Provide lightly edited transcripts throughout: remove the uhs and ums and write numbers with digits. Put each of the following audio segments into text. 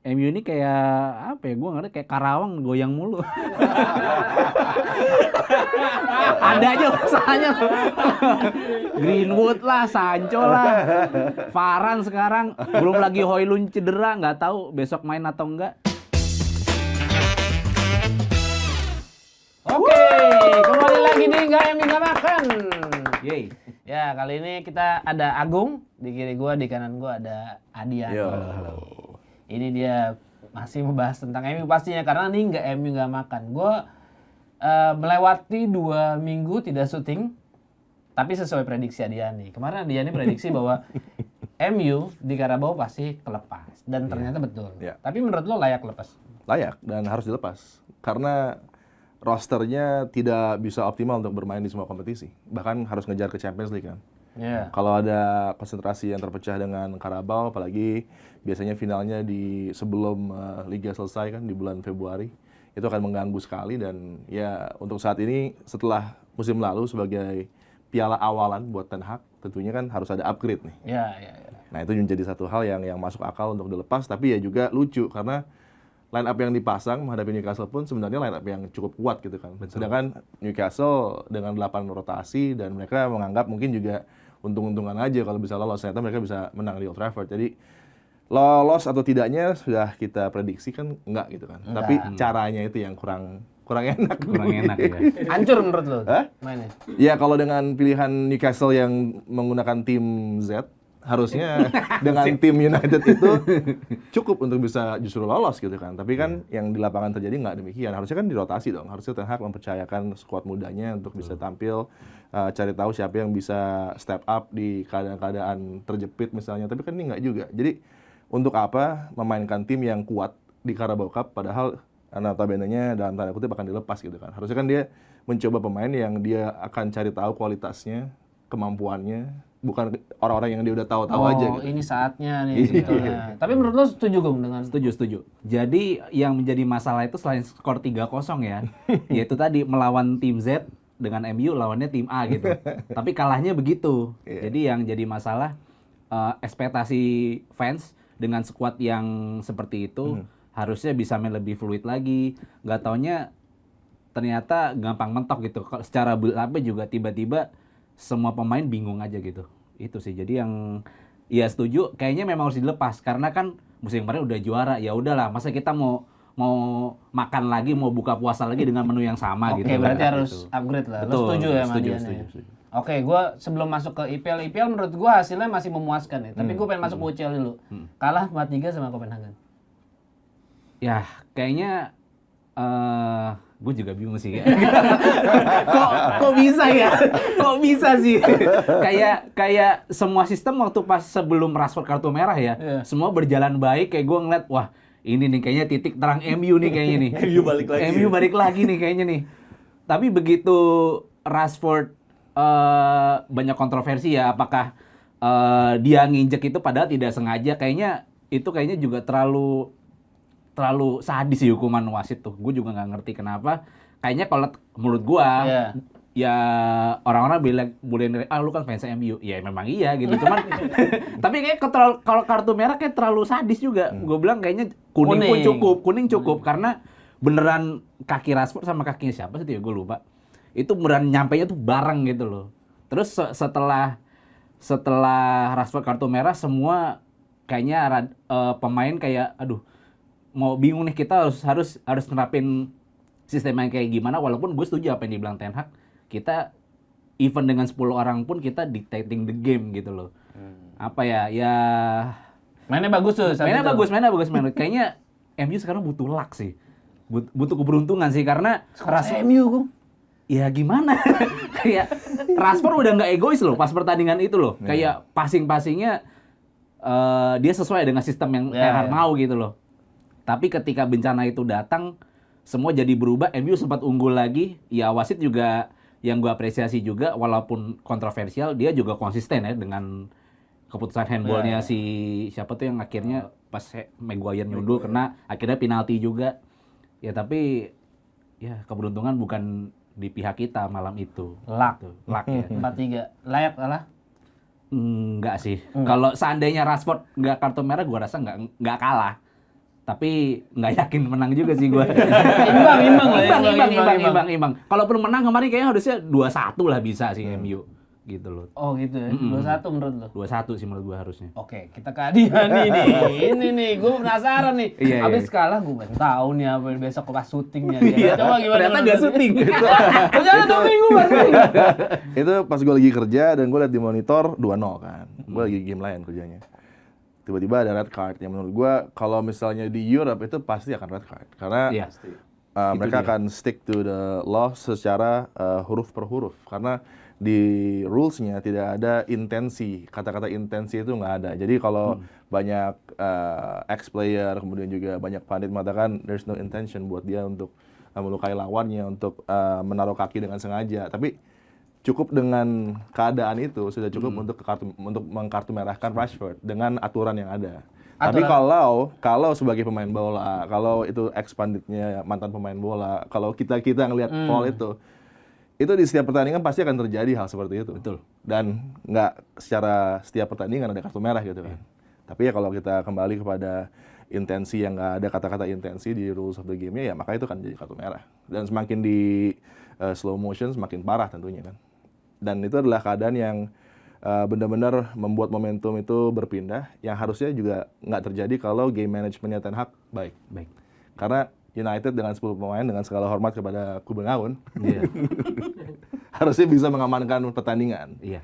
MU ini kayak apa ya? Gua ngerti kayak Karawang goyang mulu. Ada aja masalahnya. Greenwood lah, Sancho lah, Varane sekarang, belum lagi Højlund cedera, nggak tahu besok main atau enggak. Oke, kembali lagi di Nggak Emi Nggak Makan. Yeay. Ya, kali ini kita ada Agung di kiri gua, di kanan gua ada Adian. Halo. Ini dia masih membahas tentang MU pastinya karena ini Nggak Emi Nggak Makan. Gua melewati 2 minggu tidak syuting, tapi sesuai prediksi Adian nih. Kemarin Adian ini prediksi bahwa MU di Carabao pasti kelepas dan ternyata betul. Iya. Tapi menurut lo layak lepas? Layak dan harus dilepas karena rosternya tidak bisa optimal untuk bermain di semua kompetisi. Bahkan harus ngejar ke Champions League kan. Iya. Kalau ada konsentrasi yang terpecah dengan Carabao, apalagi biasanya finalnya di sebelum Liga selesai kan di bulan Februari, itu akan mengganggu sekali. Dan ya untuk saat ini setelah musim lalu sebagai piala awalan buat Ten Hag, tentunya kan harus ada upgrade nih. Iya. Nah itu menjadi satu hal yang masuk akal untuk dilepas, tapi ya juga lucu karena line up yang dipasang menghadapi Newcastle pun sebenarnya line up yang cukup kuat gitu kan. Sedangkan Newcastle dengan 8 rotasi dan mereka menganggap mungkin juga untung-untungan aja kalau bisa lolos. Ternyata mereka bisa menang di Old Trafford. Jadi lolos atau tidaknya sudah kita prediksi kan enggak gitu kan. Enggak. Tapi caranya itu yang kurang enak. Kurang enak ya. Hancur menurut lo Hah? mainnya? Ya kalau dengan pilihan Newcastle yang menggunakan tim Z, harusnya dengan tim United itu cukup untuk bisa justru lolos gitu kan. Tapi kan yang di lapangan terjadi nggak demikian. Harusnya kan dirotasi dong. Harusnya Ten Hag mempercayakan skuad mudanya untuk bisa tampil, cari tahu siapa yang bisa step up di keadaan-keadaan terjepit misalnya. Tapi kan ini nggak juga. Jadi untuk apa memainkan tim yang kuat di Carabao Cup padahal notabene-nya dalam tanda kutip akan dilepas gitu kan. Harusnya kan dia mencoba pemain yang dia akan cari tahu kualitasnya, kemampuannya, bukan orang-orang yang dia udah tahu-tahu aja gitu. Ini saatnya nih sebetulnya. Tapi menurut lo setuju Gung dengan Setuju. Jadi yang menjadi masalah itu selain skor 3-0 ya, yaitu tadi melawan tim Z dengan MU lawannya tim A gitu. Tapi kalahnya begitu. Iya. Jadi yang jadi masalah ekspektasi fans dengan skuad yang seperti itu harusnya bisa main lebih fluid lagi. Nggak taunya ternyata gampang mentok gitu. Secara build up juga tiba-tiba semua pemain bingung aja gitu. Itu sih. Jadi yang ya setuju kayaknya memang harus dilepas karena kan musim kemarin udah juara. Ya udahlah, masa kita mau makan lagi, mau buka puasa lagi dengan menu yang sama Oke, gitu. berarti Gitu. harus upgrade lah. Lo Betul, setuju ya sama setuju, dia setuju, nih? setuju. Oke, gue sebelum masuk ke IPL menurut gue hasilnya masih memuaskan ya. Tapi gue pengen masuk ke UCL dulu. Kalah 4-3 sama Copenhagen. Ya, kayaknya gue juga bingung sih. kok bisa ya? Kok bisa sih? kayak semua sistem waktu pas sebelum Rashford kartu merah ya, Iya. semua berjalan baik. Kayak gue ngeliat, wah ini nih kayaknya titik terang MU nih kayaknya nih. MU balik lagi. MU balik lagi nih kayaknya nih. Tapi begitu Rashford banyak kontroversi ya, apakah dia nginjek itu padahal tidak sengaja, kayaknya juga terlalu sadis sih hukuman wasit tuh. Gue juga nggak ngerti kenapa. Kayaknya kalau menurut gue, ya orang-orang bilang boleh lu kan fans MU. Ya memang iya gitu. Cuman tapi kayak kalau kartu merah kayak terlalu sadis juga. Gue bilang kayaknya kuning cukup karena beneran kaki Rashford sama kakinya siapa sih tuh ya gue lupa. Itu beneran nyampenya tuh bareng gitu loh. Terus setelah Rashford kartu merah semua kayaknya pemain kayak aduh mau bingung nih, kita harus nerapin sistem yang kayak gimana. Walaupun gue setuju apa yang dibilang Ten Hag, kita even dengan 10 orang pun kita dictating the game gitu loh. Apa ya Mainnya bagus tuh. mainnya bagus. Kayaknya MU sekarang butuh luck sih, butuh keberuntungan sih karena MU Gung. ya gimana. Kayak Rashford udah nggak egois loh pas pertandingan itu loh. Kayak passingnya dia sesuai dengan sistem yang Ten Hag mau gitu loh. Tapi ketika bencana itu datang, semua jadi berubah. MU sempat unggul lagi. Ya wasit juga yang gue apresiasi juga, walaupun kontroversial, dia juga konsisten ya dengan keputusan handballnya si siapa tuh yang akhirnya pas Maguire nyundul kena akhirnya penalti juga. Ya tapi ya keberuntungan bukan di pihak kita malam itu. Luck Ya. 4-3. Layak kalah? Enggak sih. Kalau seandainya Rashford nggak kartu merah, gue rasa nggak kalah. Tapi nggak yakin menang juga sih gue. Imbang lah ya. Imbang. Kalaupun menang kemarin kayaknya harusnya 2-1 lah bisa sih MU gitu loh. Oh gitu ya. 2-1 menurut lo. 2-1 sih menurut gue harusnya. Oke, kita ke Adiani nih. Ini nih, gue penasaran nih. Iya. Habis kalah gue pengen tahu nih apa besok pas syutingnya dia. Coba gimana? Ternyata nggak syuting. Ternyata 2 minggu pas syuting. Itu pas gue lagi kerja dan gue liat di monitor 2-0 kan. Gue lagi game lain kerjanya. Tiba-tiba ada red card yang menurut gue kalau misalnya di Europe itu pasti akan red card karena Iya. mereka akan stick to the law secara huruf per huruf karena di rules-nya tidak ada intensi, kata-kata intensi itu nggak ada. Jadi kalau banyak ex-player kemudian juga banyak pandit mengatakan there's no intention buat dia untuk melukai lawannya, untuk menaruh kaki dengan sengaja. Tapi cukup dengan keadaan itu sudah cukup untuk mengkartu merahkan Rashford dengan aturan yang ada. Tapi kalau sebagai pemain bola, kalau itu ex-panditnya mantan pemain bola, kalau kita ngelihat foul itu di setiap pertandingan pasti akan terjadi hal seperti itu. Betul. Dan nggak secara setiap pertandingan ada kartu merah gitu kan. Tapi ya kalau kita kembali kepada intensi yang nggak ada kata-kata intensi di rules of the game-nya, ya maka itu kan jadi kartu merah. Dan semakin di slow motion semakin parah tentunya kan. Dan itu adalah keadaan yang benar-benar membuat momentum itu berpindah, yang harusnya juga nggak terjadi kalau game manajemennya Ten Hag baik. Karena United dengan 10 pemain dengan segala hormat kepada Kuben Aun, harusnya bisa mengamankan pertandingan. Iya.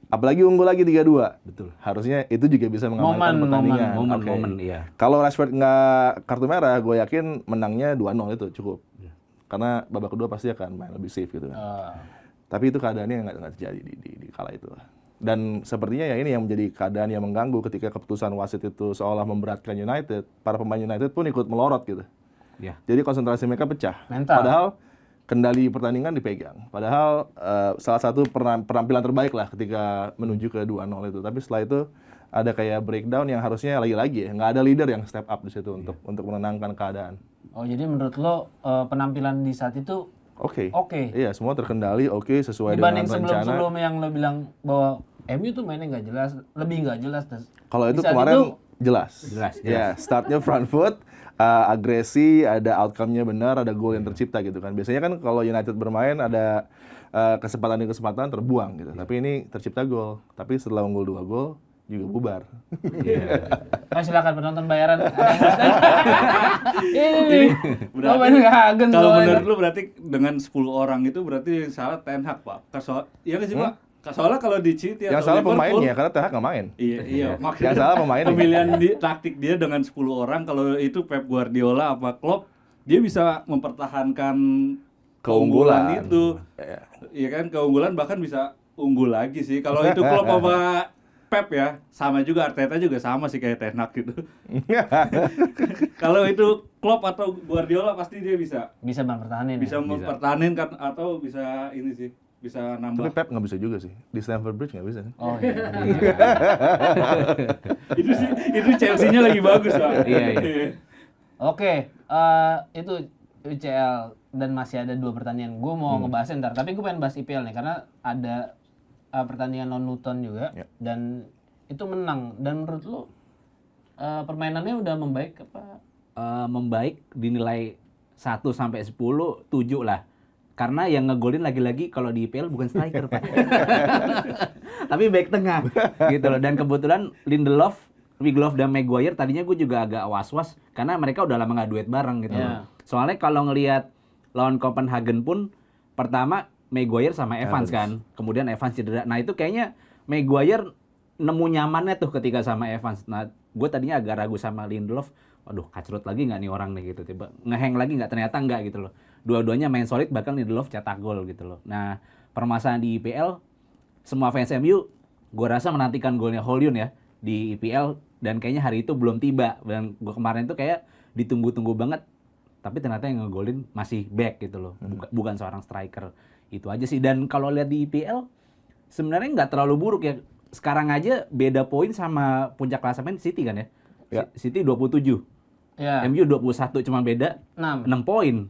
Apalagi unggul lagi 3-2. Betul. Harusnya itu juga bisa mengamankan pertandingan. Momen, iya. Kalau Rashford nggak kartu merah, gue yakin menangnya 2-0 itu cukup. Karena babak kedua pasti akan main lebih safe gitu kan. Tapi itu keadaannya nggak terjadi di kala itu. Dan sepertinya ya ini yang menjadi keadaan yang mengganggu ketika keputusan wasit itu seolah memberatkan United. Para pemain United pun ikut melorot gitu. Iya. Jadi konsentrasi mereka pecah. Mental. Padahal kendali pertandingan dipegang. Padahal salah satu penampilan terbaik lah ketika menuju ke 2-0 itu. Tapi setelah itu ada kayak breakdown yang harusnya lagi-lagi ya. Nggak ada leader yang step up di situ untuk menenangkan keadaan. Oh jadi menurut lo penampilan di saat itu Oke. oke. Iya, semua terkendali, oke, sesuai Dibanding dengan rencana. sebelum yang lo bilang bahwa MU tuh mainnya nggak jelas, lebih nggak jelas. Kalau Di itu saat kemarin jelas. Jelas. Ya, startnya front foot, agresi, ada outcome-nya benar, ada gol yang tercipta gitu kan. Biasanya kan kalau United bermain ada kesempatan terbuang gitu. Tapi ini tercipta gol. Tapi setelah unggul 2 gol juga bubar. Oh, silakan penonton bayaran. Ini nih. Berarti Hagen kalau soalnya. menurut lu berarti dengan 10 orang itu berarti yang salah Ten Hag, Pak. Iya nggak sih, Pak? Soalnya kalau di City Yang atau salah Liverpool, pemainnya karena Ten Hag nggak main. Iya, maksudnya Yang salah pemainnya. pemilihan taktik dia dengan 10 orang, kalau itu Pep Guardiola apa Klopp, dia bisa mempertahankan keunggulan itu. Iya kan, keunggulan bahkan bisa unggul lagi sih. Kalau itu Klopp apa Pep ya, sama juga, Arteta juga sama sih kayak Ten Hag gitu. Kalau itu Klopp atau Guardiola pasti dia bisa mempertahankan. mempertahankan kan, atau bisa ini sih, bisa Tapi nambah. Pep nggak bisa juga sih. Di Stamford Bridge nggak bisa. Oh iya. itu Chelsea-nya lagi bagus, Pak. Iya. Oke, itu UCL dan masih ada 2 pertandingan. Gue mau ngebahasnya ntar, tapi gue pengen bahas IPL nih karena ada pertandingan non Luton juga dan itu menang. Dan menurut lo permainannya udah membaik apa? Membaik dinilai 1 sampai 10, 7 lah. Karena yang ngegolin lagi-lagi kalau di IPL bukan striker, Pak. Tapi back tengah gitu loh. Dan kebetulan Lindelof, Wiglov dan Maguire tadinya gue juga agak was-was karena mereka udah lama nggak duet bareng gitu loh. Soalnya kalau ngelihat lawan Copenhagen pun pertama Maguire sama Evans kan. Kemudian Evans cedera. Nah, itu kayaknya Maguire nemu nyamannya tuh ketika sama Evans. Nah, gue tadinya agak ragu sama Lindelof. Waduh, kacrut lagi nggak nih orang nih gitu. Tiba ngehang lagi nggak, ternyata nggak gitu loh. Dua-duanya main solid, bahkan Lindelof cetak gol gitu loh. Nah, permasalahan di IPL, semua fans MU gue rasa menantikan golnya Hollywood ya di IPL, dan kayaknya hari itu belum tiba. Dan gue kemarin tuh kayak ditunggu-tunggu banget, tapi ternyata yang ngegolin masih back gitu loh, bukan seorang striker. Itu aja sih. Dan kalau lihat di IPL sebenarnya nggak terlalu buruk ya. Sekarang aja beda poin sama puncak klasemen City kan ya. City 27. Ya. MU 21, cuma beda 6 poin.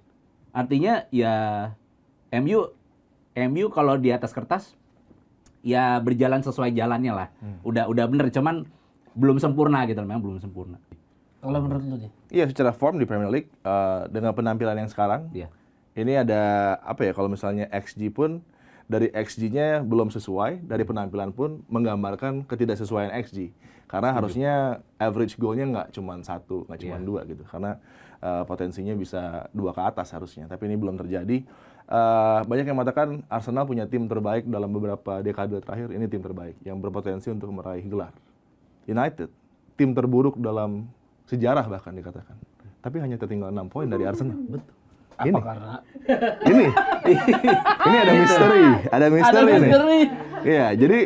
Artinya ya MU kalau di atas kertas ya berjalan sesuai jalannya lah. Udah bener, cuman belum sempurna gitu, memang belum sempurna. Kalau menurut lu nih? Iya, secara form di Premier League dengan penampilan yang sekarang, Iya. ini ada apa ya? Kalau misalnya XG pun dari XG-nya belum sesuai, dari penampilan pun menggambarkan ketidaksesuaian XG. Karena harusnya average goal-nya nggak cuma 1, nggak cuma 2 gitu. Karena potensinya bisa 2 ke atas harusnya. Tapi ini belum terjadi. Banyak yang mengatakan Arsenal punya tim terbaik dalam beberapa dekade terakhir. Ini tim terbaik yang berpotensi untuk meraih gelar. United, tim terburuk dalam sejarah bahkan dikatakan. Tapi hanya tertinggal 6 poin dari Arsenal. Betul. Apa Ini. karena? Ini ada misteri, ada misteri nih. misteri. Iya, jadi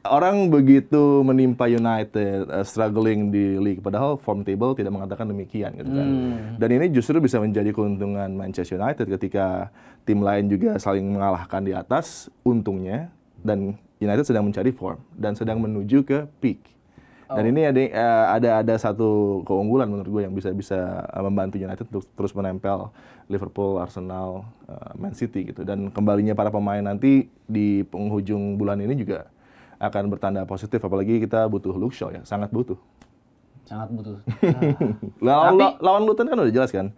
orang begitu menimpa United struggling di league, padahal form table tidak mengatakan demikian gitu kan. Dan ini justru bisa menjadi keuntungan Manchester United ketika tim lain juga saling mengalahkan di atas, untungnya, dan United sedang mencari form dan sedang menuju ke peak. Dan ini ada satu keunggulan menurut gue yang bisa membantu United untuk terus menempel Liverpool, Arsenal, Man City gitu. Dan kembalinya para pemain nanti di penghujung bulan ini juga akan bertanda positif, apalagi kita butuh Luke Shaw ya, sangat butuh. Sangat butuh. Lawan Luton kan udah jelas kan.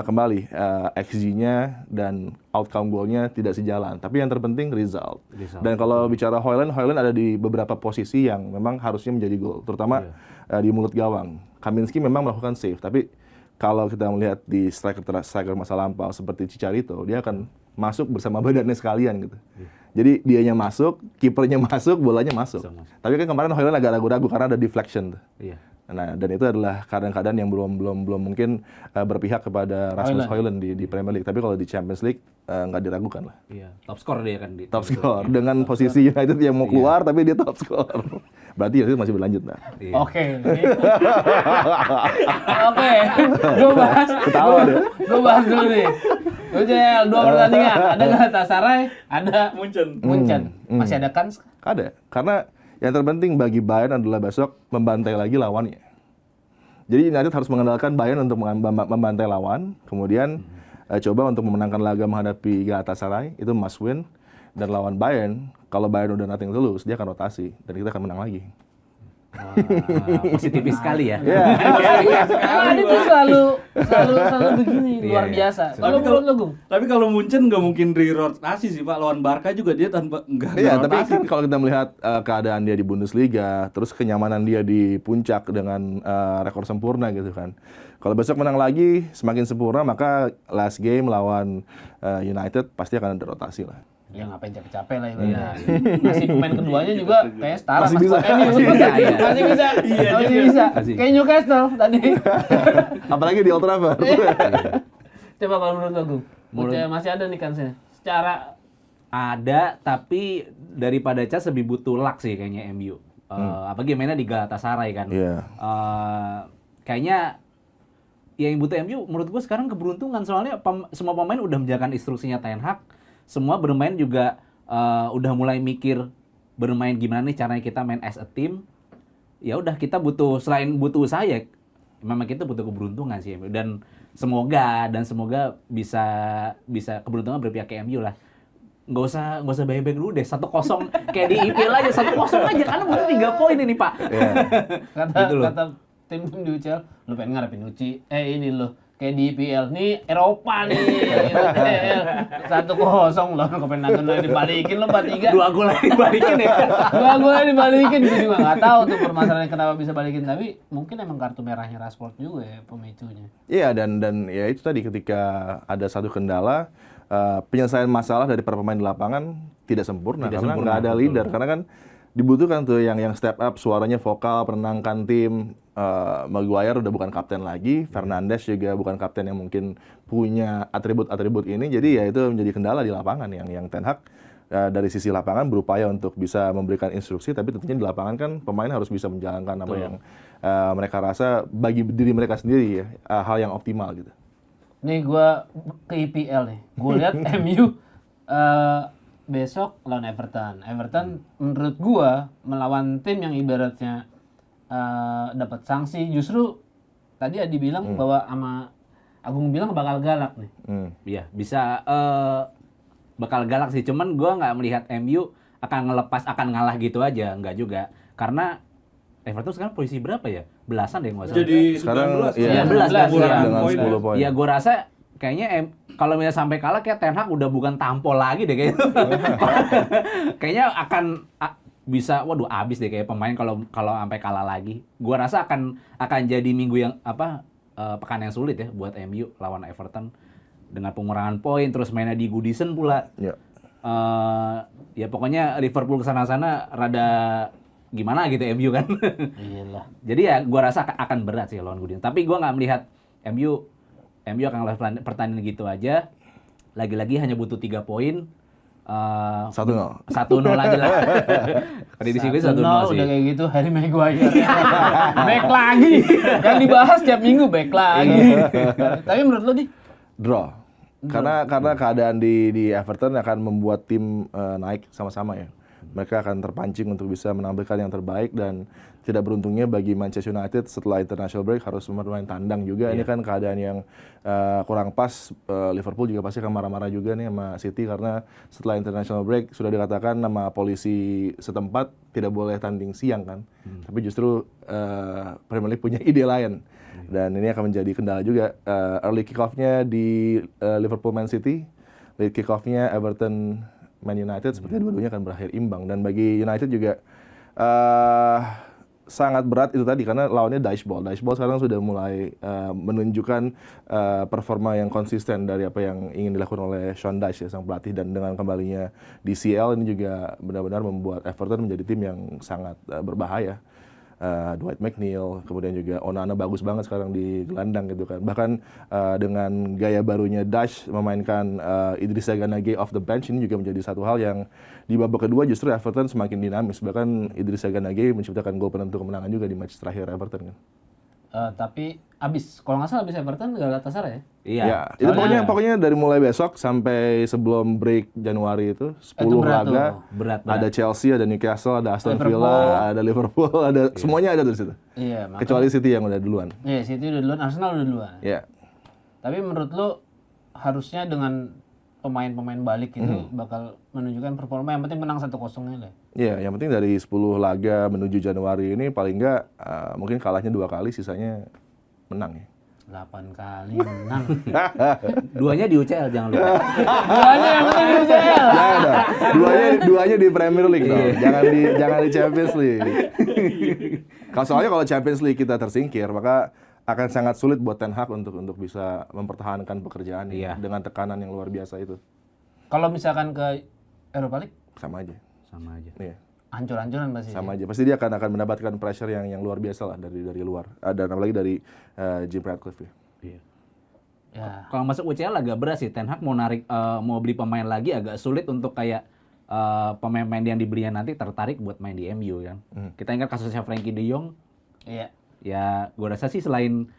Kembali XG-nya dan outcome goal-nya tidak sejalan, tapi yang terpenting result. Dan kalau bicara Højlund ada di beberapa posisi yang memang harusnya menjadi gol, terutama di mulut gawang. Kaminski memang melakukan save, tapi kalau kita melihat di striker masa lampau seperti Chicharito, dia akan masuk bersama badannya sekalian gitu. Jadi dianya masuk, kipernya masuk, bolanya masuk. Tapi kan kemarin Højlund agak ragu-ragu karena ada deflection tuh. Iya. Nah, dan itu adalah keadaan-keadaan yang belum mungkin berpihak kepada Rasmus Højlund di Premier League. Tapi kalau di Champions League nggak diragukan lah. Iya. Top skor dia kan di Top skor dengan posisi United yang mau keluar tapi dia top skor. Berarti United masih berlanjut nah. Iya. Oke. Oke. Gue bahas dulu nih. UCL 2 pertandingan. Ada Galatasaray, ada Munchen. Masih ada kan? Ada. Karena yang terpenting bagi Bayern adalah besok membantai lagi lawannya. Jadi United harus mengandalkan Bayern untuk membantai lawan, kemudian coba untuk memenangkan laga menghadapi Galatasaray, itu must win. Dan lawan Bayern, kalau Bayern udah nothing to lose, dia akan rotasi dan kita akan menang lagi. Positifis sekali ya. Karena itu selalu begini, luar biasa. Kalau menurut lu, Gung? Tapi kalau Munchen nggak mungkin dirotasi sih Pak, lawan Barca juga dia tanpa nggak Iya, tapi rotasi. kan kalau kita melihat keadaan dia di Bundesliga, terus kenyamanan dia di puncak dengan rekor sempurna gitu kan. Kalau besok menang lagi semakin sempurna, maka last game lawan United pasti akan ada rotasi lah. Ya ngapain capek-capek lah itu. Masih pemain keduanya juga kayak setara. Masih bisa. Masih bisa. Masih bisa. Kayak Newcastle tadi. Apalagi di Old Trafford. Coba kalau menurut lo, Gung. Masih ada nih kansnya. Secara Ada, tapi daripada Cas lebih butuh luck sih kayaknya MU. Apalagi mainnya di Galatasaray kan. Iya. Kayaknya yang butuh MU menurut gue sekarang keberuntungan, soalnya semua pemain udah menjalankan instruksinya Ten Hag. Semua bermain juga udah mulai mikir bermain gimana nih caranya kita main as a team. Ya udah, kita selain butuh usaha ya memang kita butuh keberuntungan sih, dan semoga bisa keberuntungan berpihak ke MU lah. Nggak usah bayar dulu deh, 1-0 kayak di IPL aja, 1-0 aja karena butuh 3 poin ini Pak. kata tim di UCL, lu pengen ngarepin ini lo kayak di IPL nih Eropa nih, IPL 1-0 lo Copenhagen dibalikin lo 4-3. 2 gol lagi dibalikin ya. 2 gol dibalikin, gue juga nggak tahu tuh permasalahannya kenapa bisa balikin, tapi mungkin emang kartu merahnya Rashford juga ya pemicunya. Iya, dan ya itu tadi, ketika ada satu kendala, penyelesaian masalah dari para pemain di lapangan tidak sempurna karena nggak ada leader. Karena kan dibutuhkan tuh yang step up, suaranya vokal, menenangkan tim. Maguire udah bukan kapten lagi, Fernandes juga bukan kapten yang mungkin punya atribut-atribut ini. Jadi ya itu menjadi kendala di lapangan yang Ten Hag dari sisi lapangan berupaya untuk bisa memberikan instruksi, tapi tentunya di lapangan kan pemain harus bisa menjalankan apa yang mereka rasa bagi diri mereka sendiri ya, hal yang optimal gitu. Nih gue ke IPL nih, gue lihat MU besok lawan Everton. Everton menurut gue melawan tim yang ibaratnya dapat sanksi, justru tadi Adi bilang bahwa sama Agung bilang bakal galak nih. Iya, bisa bakal galak sih. Cuman gue nggak melihat MU akan ngalah gitu aja, nggak juga. Karena Everton sekarang posisi berapa ya? belasan deh nggak salah. Jadi Sekarang 19 iya, 19 kan, kurang iya. dengan poin 10 poin. Ya gue rasa kayaknya kalau misalnya sampai kalah kayak Ten Hag udah bukan tampol lagi deh kayaknya. Kayaknya akan bisa waduh abis deh kayak pemain kalau sampai kalah lagi. Gua rasa akan jadi minggu yang pekan yang sulit ya buat MU lawan Everton dengan pengurangan poin terus mainnya di Goodison pula. Ya. Ya pokoknya Liverpool kesana-sana rada gimana gitu MU kan. Iyalah. Jadi ya gua rasa akan berat sih lawan Goodison. Tapi gua nggak melihat MU akan kalah pertandingan gitu aja. Lagi-lagi hanya butuh 3 poin. 1-0. 1-0 aja lah. Prediksi gue 1-0 sih. Udah kayak gitu Harry Maguire. Back lagi. Yang dibahas tiap minggu back lagi. Tapi menurut lo di Draw. Karena keadaan di Everton akan membuat tim naik sama-sama ya. Mereka akan terpancing untuk bisa menampilkan yang terbaik dan tidak beruntungnya bagi Manchester United setelah international break harus bermain tandang juga. Ini kan keadaan yang kurang pas. Liverpool juga pasti akan marah-marah juga nih sama City karena setelah international break sudah dikatakan nama polisi setempat tidak boleh tanding siang kan. Tapi justru Premier League punya ide lain. Dan ini akan menjadi kendala juga. Early kick-off-nya di Liverpool Man City, late kick-off-nya Everton Man United, sepertinya dua-duanya akan berakhir imbang. Dan bagi United juga sangat berat itu tadi karena lawannya Dyche Ball. Dyche Ball sekarang sudah mulai menunjukkan performa yang konsisten dari apa yang ingin dilakukan oleh Sean Dyche ya, sang pelatih, dan dengan kembalinya DCL ini juga benar-benar membuat Everton menjadi tim yang sangat berbahaya. Dwight McNeil, kemudian juga Onana bagus banget sekarang di gelandang gitu kan. Bahkan dengan gaya barunya Dyche memainkan Idrissa Ganagay off the bench, ini juga menjadi satu hal yang di babak kedua justru Everton semakin dinamis. Bahkan Idrissa Ganagay menciptakan gol penentu kemenangan juga di match terakhir Everton kan. tapi kalau nggak salah abis Everton Galatasaray ya? Iya. Ya, itu pokoknya dari mulai besok sampai sebelum break Januari itu 10 berat laga. tuh. Berat. Ada Chelsea, ada Newcastle, ada Aston Liverpool. Villa, ada Liverpool, ada semuanya ada di situ. Iya, makanya. Kecuali City yang udah duluan. Iya, City udah duluan, Arsenal udah duluan. Ya. Tapi menurut lo harusnya dengan pemain-pemain balik itu bakal menunjukkan performa, yang penting menang 1-0 aja. Iya, yang penting dari 10 laga menuju Januari ini paling enggak mungkin kalahnya 2 kali, sisanya menang ya. 8 kali menang. Duanya di UCL jangan lupa. Duanya yang penting di UCL. Jangan dong. Duanya di Premier League dong. Jangan di Champions League. Soalnya kalau Champions League kita tersingkir, maka akan sangat sulit buat Ten Hag untuk bisa mempertahankan pekerjaan dengan tekanan yang luar biasa itu. Kalau misalkan ke Europa League, Sama aja. Sama aja. Iya. hancur-hancuran pasti. Sama aja. Pasti dia akan mendapatkan pressure yang luar biasa lah dari luar. Dan apalagi dari Jim Ratcliffe ya. Iya. Ya. Kalau masuk UCL agak berat sih. Ten Hag mau beli pemain lagi agak sulit untuk kayak pemain-pemain yang dibelinya nanti tertarik buat main di MU kan. Kita ingat kasusnya Frankie De Jong. Iya. Ya, gue rasa sih selain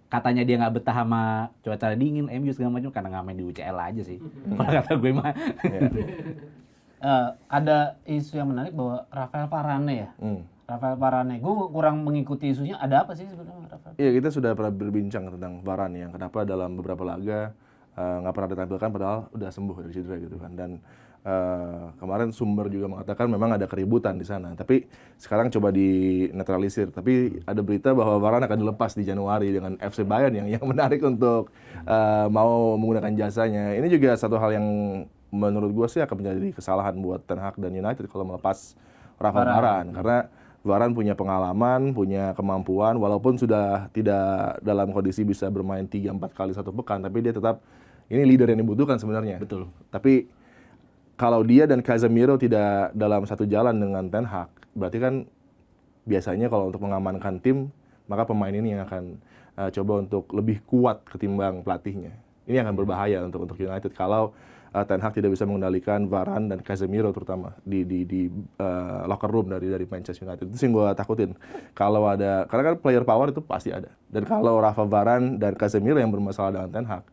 katanya dia nggak betah sama cuaca dingin, MU segala macam karena nggak main di UCL aja sih. Kalau kata gue mah. Ada isu yang menarik bahwa Rafael Varane ya. Rafael Varane, gue kurang mengikuti isunya. Ada apa sih sebenarnya Rafael? Iya, kita sudah pernah berbincang tentang Varane yang kenapa dalam beberapa laga nggak pernah ditampilkan padahal udah sembuh dari cedera gitu kan. Dan kemarin sumber juga mengatakan memang ada keributan di sana. Tapi sekarang coba dinetralisir. Tapi ada berita bahwa Varane akan dilepas di Januari dengan FC Bayern yang menarik untuk mau menggunakan jasanya. Ini juga satu hal yang menurut gue sih akan menjadi kesalahan buat Ten Hag dan United kalau melepas Rafael Varane. Karena Varane punya pengalaman, punya kemampuan, walaupun sudah tidak dalam kondisi bisa bermain 3-4 kali satu pekan, tapi dia tetap ini leader yang dibutuhkan sebenarnya. Betul. Tapi kalau dia dan Casemiro tidak dalam satu jalan dengan Ten Hag, berarti kan biasanya kalau untuk mengamankan tim, maka pemain ini yang akan coba untuk lebih kuat ketimbang pelatihnya. Ini akan berbahaya untuk United kalau Ten Hag tidak bisa mengendalikan Varane dan Casemiro terutama di locker room dari Manchester United. Itu sih yang gue takutin. Kalau ada, karena kan player power itu pasti ada. Dan kalau Rafa Varane dan Casemiro yang bermasalah dengan Ten Hag,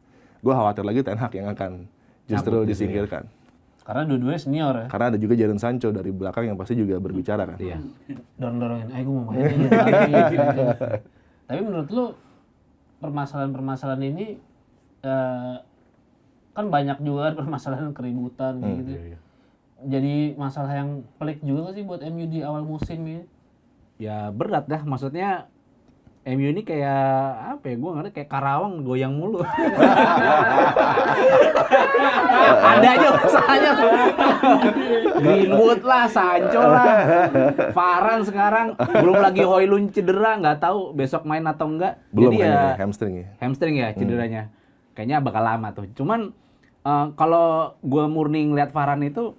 gue khawatir lagi Ten Hag yang akan justru disingkirkan. Karena dua-duanya senior ya. Karena ada juga Jadon Sancho dari belakang yang pasti juga berbicara kan. Iya. Dorong-dorongin, gue mau main aja gitu. Tapi menurut lu permasalahan-permasalahan ini kan banyak juga permasalahan keributan gitu. Iya. Jadi masalah yang pelik juga sih buat MU di awal musim ini. Ya berat dah, maksudnya MU ini kayak apa ya? Gue ngerti kayak Karawang goyang mulu. Ada aja masalahnya. Greenwood lah, Sancho lah, Varane sekarang. Belum lagi Højlund cedera, nggak tahu besok main atau enggak. Belum Jadi kayaknya ya deh, hamstring ya. hamstring ya cederanya. Kayaknya bakal lama tuh. Cuman kalau gue murni ngeliat Varane itu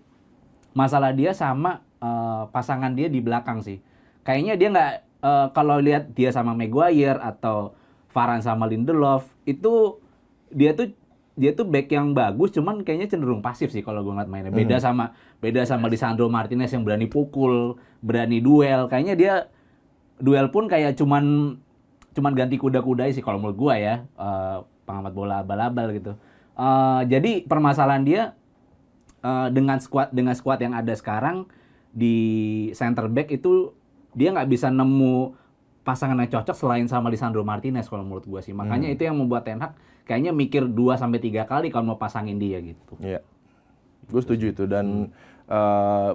masalah dia sama pasangan dia di belakang sih. Kayaknya dia nggak kalau lihat dia sama Maguire atau Varane sama Lindelof itu dia tuh back yang bagus, cuman kayaknya cenderung pasif sih kalau gue ngeliat mainnya. Beda sama Lisandro Martinez yang berani pukul, berani duel. Kayaknya dia duel pun kayak cuman ganti kuda-kuda sih kalau menurut gue ya, pengamat bola abal-abal gitu. Jadi permasalahan dia dengan squad yang ada sekarang di center back itu dia nggak bisa nemu pasangan yang cocok selain sama Lisandro Martinez kalau menurut gue sih. Makanya itu yang membuat Ten Hag kayaknya mikir 2-3 kali kalau mau pasangin dia gitu. Iya. Gue setuju itu dan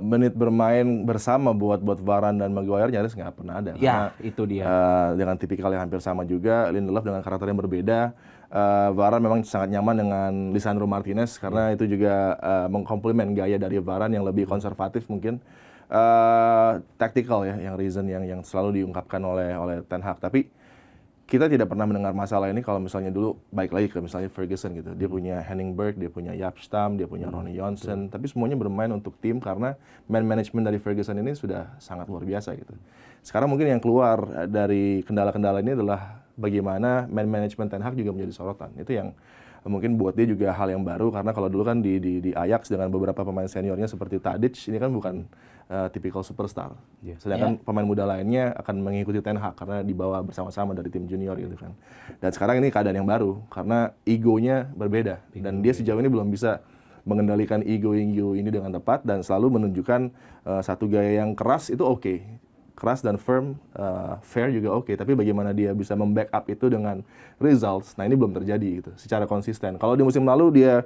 menit bermain bersama buat Varane dan Maguire nyaris nggak pernah ada. Ya, itu dia. Dengan tipikal yang hampir sama juga, Lindelof dengan karakter yang berbeda. Varane memang sangat nyaman dengan Lisandro Martinez karena itu juga mengkomplement gaya dari Varane yang lebih konservatif mungkin. Tactical ya, yang reason yang selalu diungkapkan oleh Ten Hag. Tapi kita tidak pernah mendengar masalah ini kalau misalnya dulu baik lagi ke misalnya Ferguson gitu. Dia punya Henning Berg, dia punya Jaap Stam, dia punya Ronnie Johnson. Tapi semuanya bermain untuk tim karena man management dari Ferguson ini sudah sangat luar biasa gitu. Sekarang mungkin yang keluar dari kendala-kendala ini adalah bagaimana man management Ten Hag juga menjadi sorotan. Itu yang mungkin buat dia juga hal yang baru karena kalau dulu kan di Ajax dengan beberapa pemain seniornya seperti Tadic ini kan bukan tipikal superstar. Sedangkan pemain muda lainnya akan mengikuti Ten Hag karena dibawa bersama-sama dari tim junior gitu kan. Dan sekarang ini keadaan yang baru karena egonya berbeda dan dia sejauh ini belum bisa mengendalikan ego ini dengan tepat dan selalu menunjukkan satu gaya yang keras itu oke. Keras dan firm, fair juga oke. Tapi bagaimana dia bisa membackup itu dengan results, nah ini belum terjadi gitu, secara konsisten. Kalau di musim lalu dia,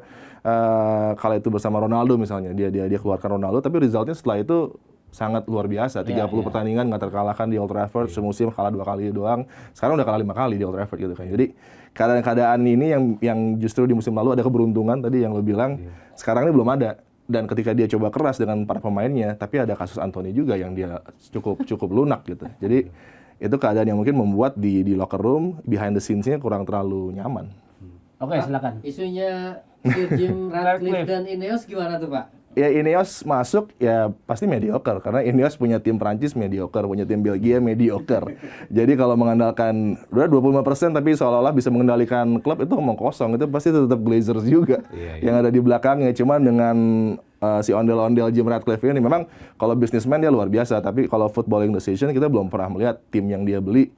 kala itu bersama Ronaldo misalnya, dia keluarkan Ronaldo, tapi resultnya setelah itu sangat luar biasa. 30 pertandingan nggak terkalahkan di Old Trafford, semusim kalah 2 kali doang. Sekarang udah kalah 5 kali di Old Trafford gitu kan. Jadi keadaan-keadaan ini yang justru di musim lalu ada keberuntungan tadi yang lo bilang, sekarang ini belum ada. Dan ketika dia coba keras dengan para pemainnya, tapi ada kasus Anthony juga yang dia cukup lunak gitu. Jadi itu keadaan yang mungkin membuat di locker room, behind the scenes-nya kurang terlalu nyaman. Oke, silakan. Isunya Sir Jim Ratcliffe dan Ineos gimana tuh Pak? Ya Ineos masuk ya pasti mediocre karena Ineos punya tim Prancis mediocre, punya tim Belgia mediocre. Jadi kalau mengandalkan udah 25% tapi seolah-olah bisa mengendalikan klub itu omong kosong, itu pasti tetap Glazers juga yang ada di belakangnya. Cuman dengan si ondel-ondel Jim Ratcliffe ini memang kalau businessman dia luar biasa, tapi kalau footballing decision kita belum pernah melihat tim yang dia beli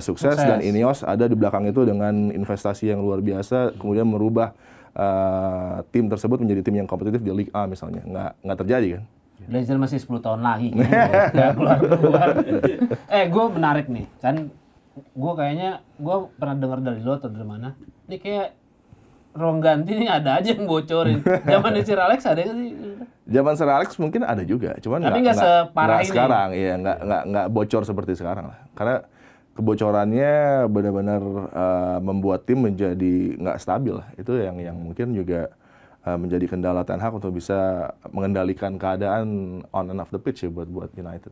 sukses dan Ineos ada di belakang itu dengan investasi yang luar biasa kemudian merubah tim tersebut menjadi tim yang kompetitif di Liga A misalnya. Nggak terjadi kan? Blazer masih 10 tahun lagi. Nggak keluar. Gue menarik nih. Kan gue kayaknya, gue pernah dengar dari lo atau dari mana. Ini kayak ruang ganti nih ada aja yang bocorin. Zaman Sir Alex ada nggak sih? Zaman Sir Alex mungkin ada juga. Cuman tapi nggak separah ini. Sekarang, iya nggak bocor seperti sekarang lah. Karena kebocorannya benar-benar membuat tim menjadi nggak stabil. Itu yang mungkin juga menjadi kendala Ten Hag untuk bisa mengendalikan keadaan on and off the pitch ya buat United.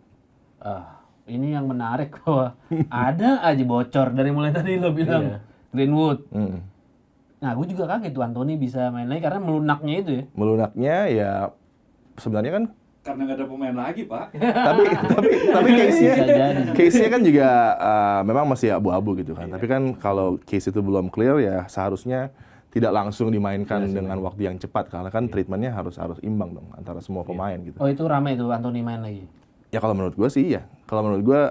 Ini yang menarik bahwa ada aja bocor dari mulai tadi lo bilang Greenwood. Nah, gue juga kaget tuh Anthony bisa main lagi karena melunaknya itu ya. Melunaknya ya sebenarnya kan Karena nggak ada pemain lagi, Pak. tapi case-nya kan juga memang masih abu-abu gitu kan. Tapi kan kalau case itu belum clear ya seharusnya tidak langsung dimainkan dengan waktu yang cepat karena kan treatmentnya harus imbang dong antara semua pemain gitu. Oh, itu ramai tuh Anthony main lagi. Ya kalau menurut gue sih iya. Kalau menurut gue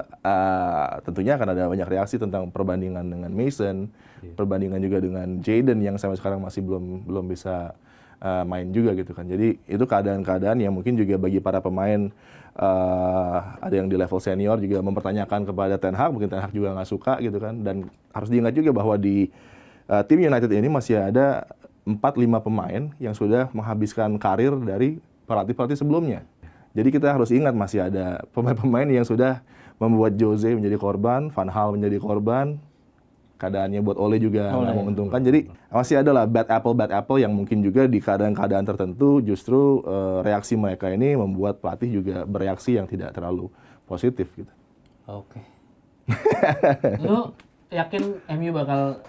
tentunya akan ada banyak reaksi tentang perbandingan dengan Mason, perbandingan juga dengan Jadon yang sampai sekarang masih belum bisa main juga gitu kan. Jadi itu keadaan-keadaan yang mungkin juga bagi para pemain ada yang di level senior juga mempertanyakan kepada Ten Hag, mungkin Ten Hag juga nggak suka gitu kan. Dan harus diingat juga bahwa di tim United ini masih ada 4-5 pemain yang sudah menghabiskan karir dari pelatih-pelatih sebelumnya. Jadi kita harus ingat masih ada pemain-pemain yang sudah membuat Jose menjadi korban, Van Gaal menjadi korban. Keadaannya buat Ole juga nggak menguntungkan. Jadi masih ada lah bad apple yang mungkin juga di keadaan-keadaan tertentu justru reaksi mereka ini membuat pelatih juga bereaksi yang tidak terlalu positif gitu. Oke. Lu yakin MU bakal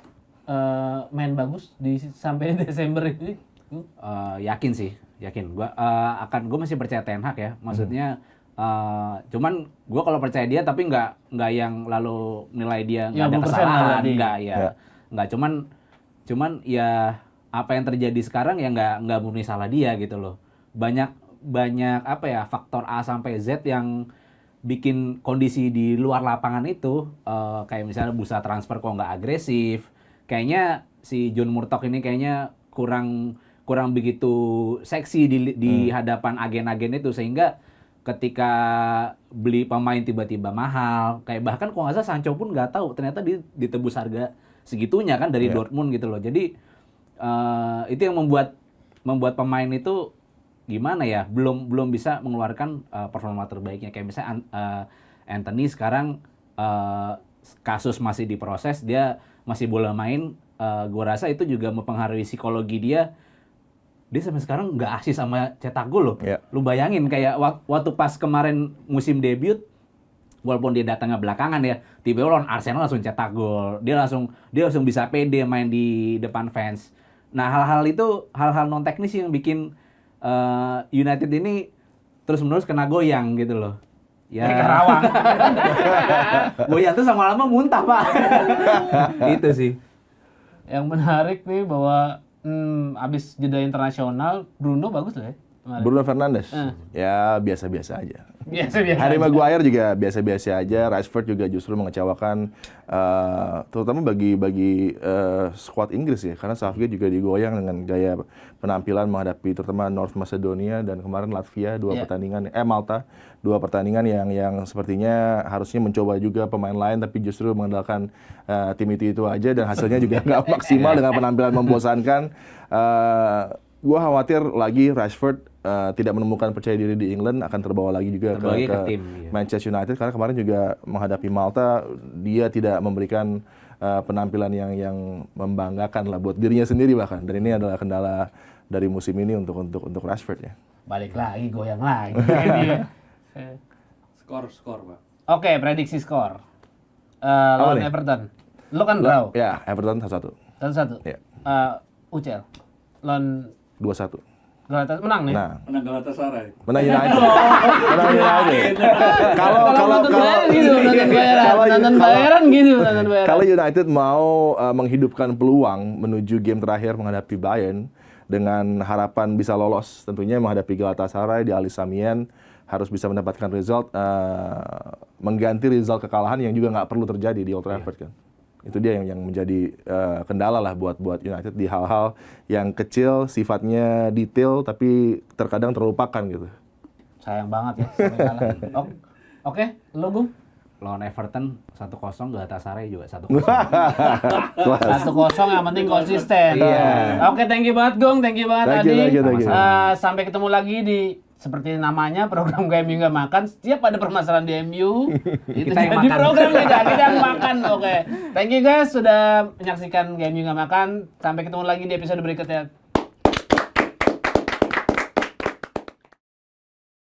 main bagus sampai Desember ini? Yakin sih, yakin. Gue masih percaya Ten Hag ya. Maksudnya cuman gue kalau percaya dia tapi nggak yang lalu nilai dia nggak ada 50% kesalahan, tadi. nggak ya, nggak cuman ya apa yang terjadi sekarang ya nggak murni salah dia gitu loh. Banyak apa ya faktor A sampai Z yang bikin kondisi di luar lapangan itu kayak misalnya bursa transfer kok nggak agresif. Kayaknya si John Murtock ini kayaknya kurang begitu seksi di hadapan agen-agen itu sehingga ketika beli pemain tiba-tiba mahal, kayak bahkan kalau nggak salah Sancho pun nggak tahu ternyata ditebus harga segitunya kan dari Dortmund gitu loh. Jadi itu yang membuat pemain itu gimana ya belum bisa mengeluarkan performa terbaiknya. Kayak misalnya Anthony sekarang kasus masih diproses, dia masih boleh main. Gua rasa itu juga mempengaruhi psikologi dia. Dia sampai sekarang nggak asis sama cetak gol loh. Yeah. Lu bayangin kayak waktu pas kemarin musim debut, walaupun dia datangnya belakangan ya, tiba-tiba lawan Arsenal langsung cetak gol. Dia langsung bisa pede main di depan fans. Nah hal-hal non teknis yang bikin United ini terus-menerus kena goyang gitu loh. Ya. Kayak Karawang. Goyang tuh sama lama muntah pak. Itu sih. Yang menarik nih bahwa abis jeda internasional, Bruno bagus loh ya. kemarin. Bruno Fernandes, ya biasa-biasa aja. Biasa-biasa. Harry Maguire juga biasa-biasa aja. Rashford juga justru mengecewakan, terutama bagi squad Inggris ya, karena Southgate juga digoyang dengan gaya penampilan menghadapi terutama North Macedonia dan kemarin Latvia Malta dua pertandingan yang sepertinya harusnya mencoba juga pemain lain tapi justru mengandalkan tim itu aja dan hasilnya juga nggak maksimal dengan penampilan membosankan. Gua khawatir lagi Rashford tidak menemukan percaya diri di England, akan terbawa lagi juga ke tim, Manchester United karena kemarin juga menghadapi Malta dia tidak memberikan penampilan yang membanggakan lah buat dirinya sendiri bahkan, dan ini adalah kendala dari musim ini untuk Rashford ya. Balik lagi, goyang lagi. Skor Pak. Oke, prediksi skor. Lawan nih? Everton. Lo kan draw. Ya, Everton 1-1. 1-1. Ya. UCL. Lawan 2-1. Galatasaray menang nih. Nah, Menang Galatasaray. menang United. Menang United. Kalau nonton bayaran gitu, nonton bayaran gitu. Kalau United mau menghidupkan peluang menuju game terakhir menghadapi Bayern dengan harapan bisa lolos, tentunya menghadapi Galatasaray di Ali Samiyen harus bisa mendapatkan result, mengganti result kekalahan yang juga nggak perlu terjadi di Old Trafford kan. Itu dia yang menjadi kendala lah buat United di hal-hal yang kecil, sifatnya detail tapi terkadang terlupakan gitu. Sayang banget ya sampai kalah. Oke, lo Gung? Lawan Everton 1-0, Galatasaray juga 1-0. 1-0 yang penting konsisten. Iya. Oke, thank you banget Gung, thank you banget Thank you, Adi. thank you. Sampai ketemu lagi di seperti namanya program MU nggak makan. Setiap ada permasalahan di MU itu Kita yang jadi makan. program kita yang makan. Oke, thank you guys sudah menyaksikan MU nggak makan. Sampai ketemu lagi di episode berikutnya.